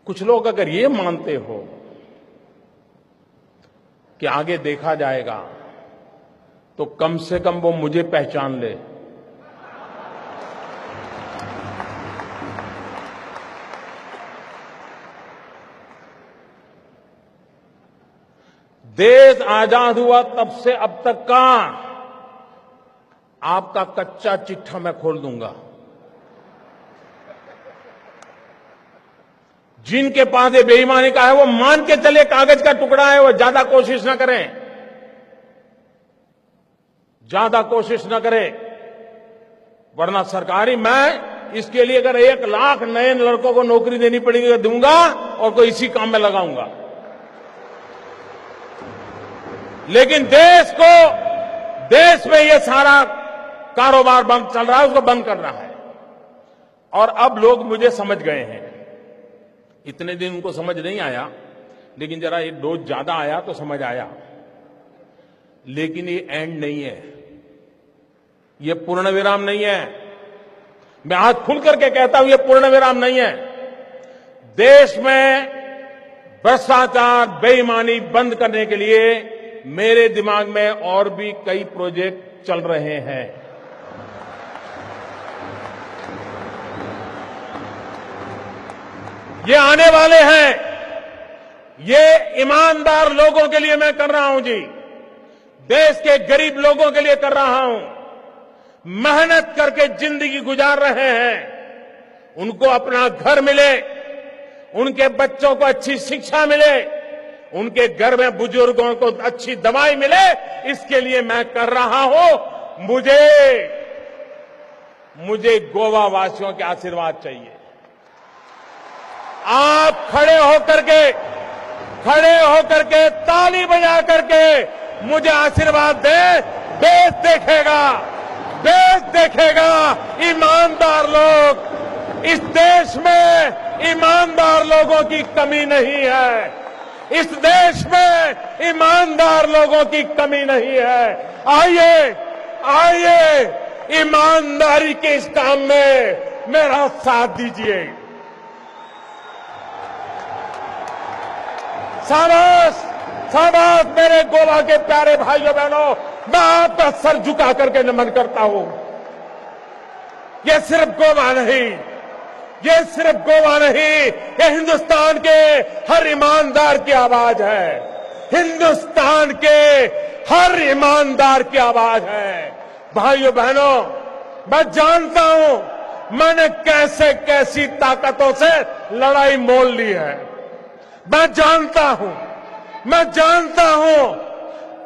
कुछ लोग अगर ये मानते हो कि आगे देखा जाएगा, तो कम से कम वो मुझे पहचान ले। देश आजाद हुआ तब से अब तक का आपका कच्चा चिट्ठा मैं खोल दूंगा। जिनके पास ये बेईमानी का है वो मान के चले कागज का टुकड़ा है, वो ज्यादा कोशिश ना करें, ज्यादा कोशिश ना करें, वरना सरकारी मैं इसके लिए अगर 1 लाख नए लड़कों को नौकरी देनी पड़ेगी दूंगा और कोई इसी काम में लगाऊंगा। लेकिन देश में ये सारा कारोबार बंद चल रहा है, उसको बंद करना है। और अब लोग मुझे समझ गए हैं। इतने दिन उनको समझ नहीं आया, लेकिन जरा ये डोज ज्यादा आया तो समझ आया। लेकिन ये एंड नहीं है, ये पूर्ण विराम नहीं है। मैं हाथ खुल करके कहता हूं, ये पूर्ण विराम नहीं है। देश में भ्रष्टाचार, बेईमानी बंद करने के लिए मेरे दिमाग में और भी कई प्रोजेक्ट चल रहे हैं। ये आने वाले हैं। ये ईमानदार लोगों के लिए मैं कर रहा हूं जी, देश के गरीब लोगों के लिए कर रहा हूं। मेहनत करके जिंदगी गुजार रहे हैं, उनको अपना घर मिले, उनके बच्चों को अच्छी शिक्षा मिले, उनके घर में बुजुर्गों को अच्छी दवाई मिले, इसके लिए मैं कर रहा हूं। मुझे गोवा वासियों के आशीर्वाद चाहिए। आप खड़े होकर के ताली बजा करके मुझे आशीर्वाद दें। देश देखेगा ईमानदार लोग। इस देश में ईमानदार लोगों की कमी नहीं है। इस देश में ईमानदार लोगों की कमी नहीं है। आइए ईमानदारी के इस काम में मेरा साथ दीजिए। शाबाश मेरे गोवा के प्यारे भाइयों बहनों, मैं आपका सर झुका करके नमन करता हूं। ये सिर्फ गोवा नहीं, ये हिंदुस्तान के हर ईमानदार की आवाज है। हिंदुस्तान के हर ईमानदार की आवाज है। भाइयों बहनों, मैं जानता हूं मैंने कैसे कैसी ताकतों से लड़ाई मोल ली है। मैं जानता हूं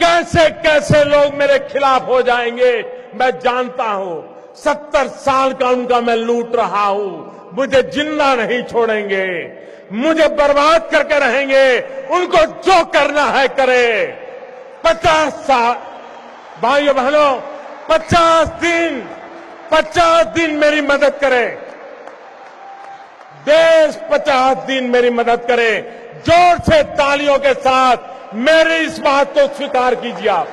कैसे कैसे लोग मेरे खिलाफ हो जाएंगे। मैं जानता हूं 70 साल का उनका मैं लूट रहा हूं। मुझे जिंदा नहीं छोड़ेंगे, मुझे बर्बाद करके रहेंगे। उनको जो करना है करे। 50 साल भाइयों बहनों, 50 दिन मेरी मदद करे। देश 50 दिन मेरी मदद करे। जोर से तालियों के साथ मेरी इस बात को स्वीकार कीजिए आप।